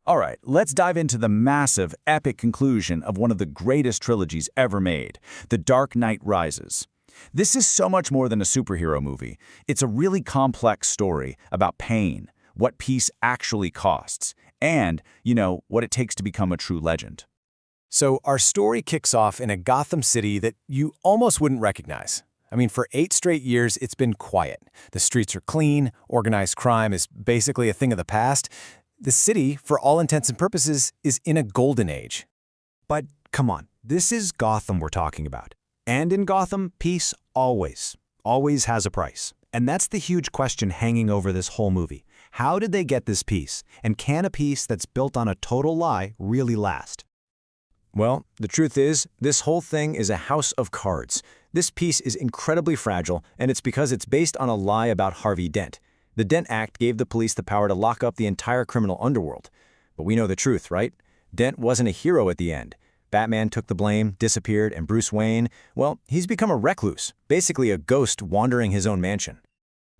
All right, let's dive into the massive, epic conclusion of one of the greatest trilogies ever made, The Dark Knight Rises. This is so much more than a superhero movie. It's a really complex story about pain, what peace actually costs, and, what it takes to become a true legend. So our story kicks off in a Gotham City that you almost wouldn't recognize. I mean, for 8 straight years, it's been quiet. The streets are clean, organized crime is basically a thing of the past. The city, for all intents and purposes, is in a golden age. But come on, this is Gotham we're talking about. And in Gotham, peace always has a price. And that's the huge question hanging over this whole movie. How did they get this peace? And can a peace that's built on a total lie really last? Well, the truth is, this whole thing is a house of cards. This peace is incredibly fragile, and it's because it's based on a lie about Harvey Dent. The Dent Act gave the police the power to lock up the entire criminal underworld. But we know the truth, right? Dent wasn't a hero at the end. Batman took the blame, disappeared, and Bruce Wayne, well, he's become a recluse, basically a ghost wandering his own mansion.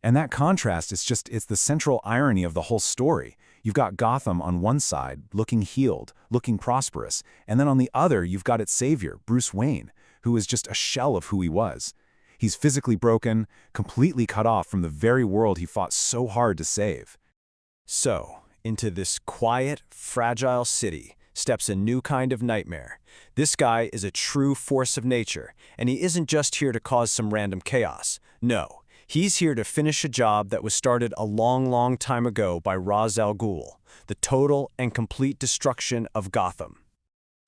And that contrast it's the central irony of the whole story. You've got Gotham on one side, looking healed, looking prosperous, and then on the other, you've got its savior, Bruce Wayne, who is just a shell of who he was. He's physically broken, completely cut off from the very world he fought so hard to save. So, into this quiet, fragile city steps a new kind of nightmare. This guy is a true force of nature, and he isn't just here to cause some random chaos. No, he's here to finish a job that was started a long time ago by Ra's al Ghul, the total and complete destruction of Gotham.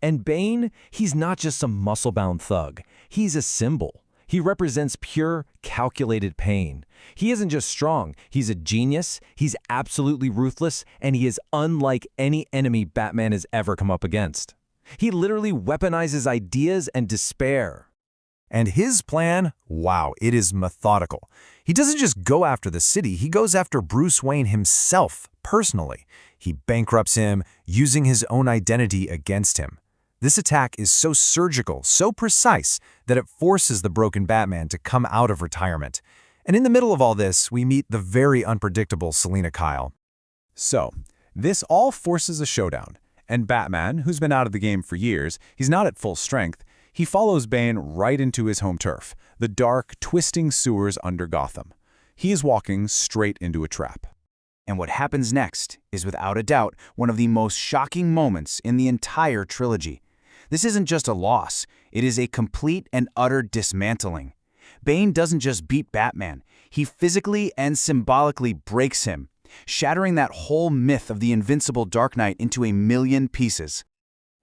And Bane, he's not just some muscle-bound thug. He's a symbol. He represents pure, calculated pain. He isn't just strong, he's a genius, he's absolutely ruthless, and he is unlike any enemy Batman has ever come up against. He literally weaponizes ideas and despair. And his plan, wow, it is methodical. He doesn't just go after the city, he goes after Bruce Wayne himself, personally. He bankrupts him, using his own identity against him. This attack is so surgical, so precise, that it forces the broken Batman to come out of retirement. And in the middle of all this, we meet the very unpredictable Selina Kyle. So, this all forces a showdown, and Batman, who's been out of the game for years, he's not at full strength. He follows Bane right into his home turf, the dark, twisting sewers under Gotham. He is walking straight into a trap. And what happens next is without a doubt one of the most shocking moments in the entire trilogy. This isn't just a loss, it is a complete and utter dismantling. Bane doesn't just beat Batman, he physically and symbolically breaks him, shattering that whole myth of the invincible Dark Knight into a million pieces.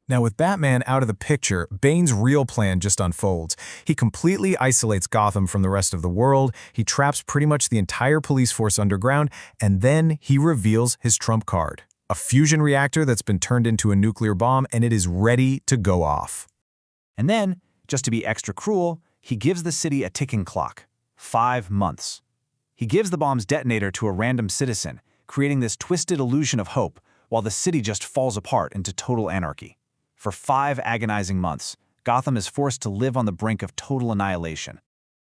Now with Batman out of the picture, Bane's real plan just unfolds. He completely isolates Gotham from the rest of the world, he traps pretty much the entire police force underground, and then he reveals his trump card. A fusion reactor that's been turned into a nuclear bomb, and it is ready to go off. And then, just to be extra cruel, he gives the city a ticking clock. 5 months. He gives the bomb's detonator to a random citizen, creating this twisted illusion of hope, while the city just falls apart into total anarchy. For 5 agonizing months, Gotham is forced to live on the brink of total annihilation.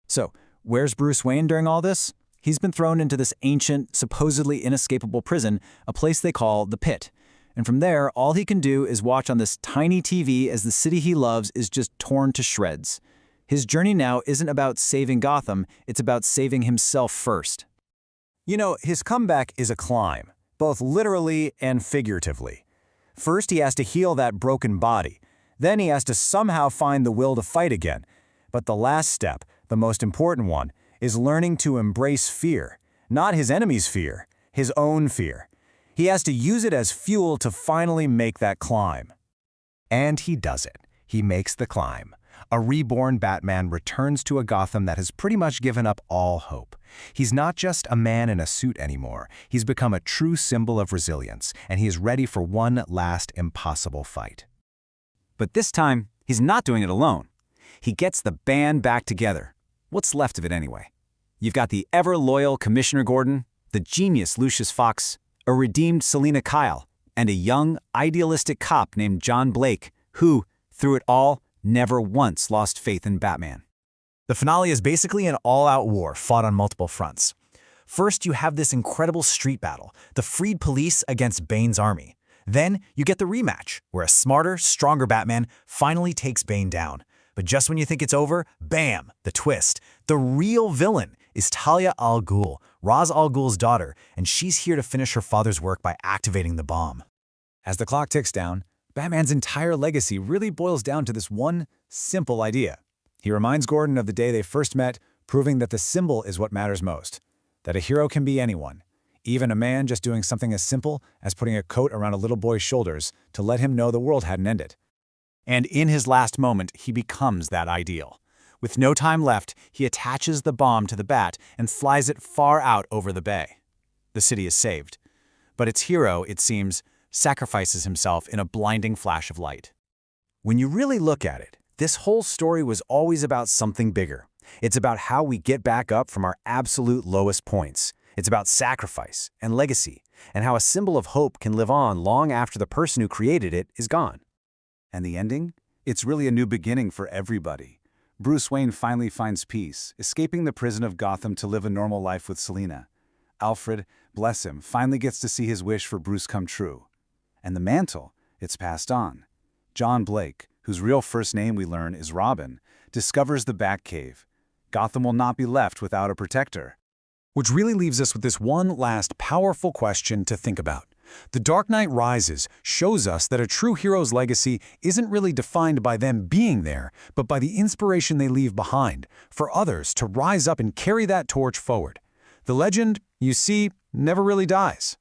So, where's Bruce Wayne during all this? He's been thrown into this ancient, supposedly inescapable prison, a place they call the Pit. And from there, all he can do is watch on this tiny TV as the city he loves is just torn to shreds. His journey now isn't about saving Gotham, it's about saving himself first. His comeback is a climb, both literally and figuratively. First, he has to heal that broken body. Then he has to somehow find the will to fight again. But the last step, the most important one, is learning to embrace fear. Not his enemy's fear, his own fear. He has to use it as fuel to finally make that climb. And he does it. He makes the climb. A reborn Batman returns to a Gotham that has pretty much given up all hope. He's not just a man in a suit anymore. He's become a true symbol of resilience, and he is ready for one last impossible fight. But this time, he's not doing it alone. He gets the band back together. What's left of it anyway? You've got the ever-loyal Commissioner Gordon, the genius Lucius Fox, a redeemed Selina Kyle, and a young, idealistic cop named John Blake, who, through it all, never once lost faith in Batman. The finale is basically an all-out war fought on multiple fronts. First, you have this incredible street battle, the freed police against Bane's army. Then you get the rematch, where a smarter, stronger Batman finally takes Bane down. But just when you think it's over, bam, the twist. The real villain is Talia al Ghul, Ra's al Ghul's daughter, and she's here to finish her father's work by activating the bomb. As the clock ticks down, Batman's entire legacy really boils down to this one simple idea. He reminds Gordon of the day they first met, proving that the symbol is what matters most, that a hero can be anyone, even a man just doing something as simple as putting a coat around a little boy's shoulders to let him know the world hadn't ended. And in his last moment, he becomes that ideal. With no time left, he attaches the bomb to the bat and flies it far out over the bay. The city is saved. But its hero, it seems, sacrifices himself in a blinding flash of light. When you really look at it, this whole story was always about something bigger. It's about how we get back up from our absolute lowest points. It's about sacrifice and legacy, and how a symbol of hope can live on long after the person who created it is gone. And the ending? It's really a new beginning for everybody. Bruce Wayne finally finds peace, escaping the prison of Gotham to live a normal life with Selina. Alfred, bless him, finally gets to see his wish for Bruce come true. And the mantle, it's passed on. John Blake, whose real first name we learn is Robin, discovers the Batcave. Gotham will not be left without a protector. Which really leaves us with this one last powerful question to think about. The Dark Knight Rises shows us that a true hero's legacy isn't really defined by them being there, but by the inspiration they leave behind, for others to rise up and carry that torch forward. The legend, you see, never really dies.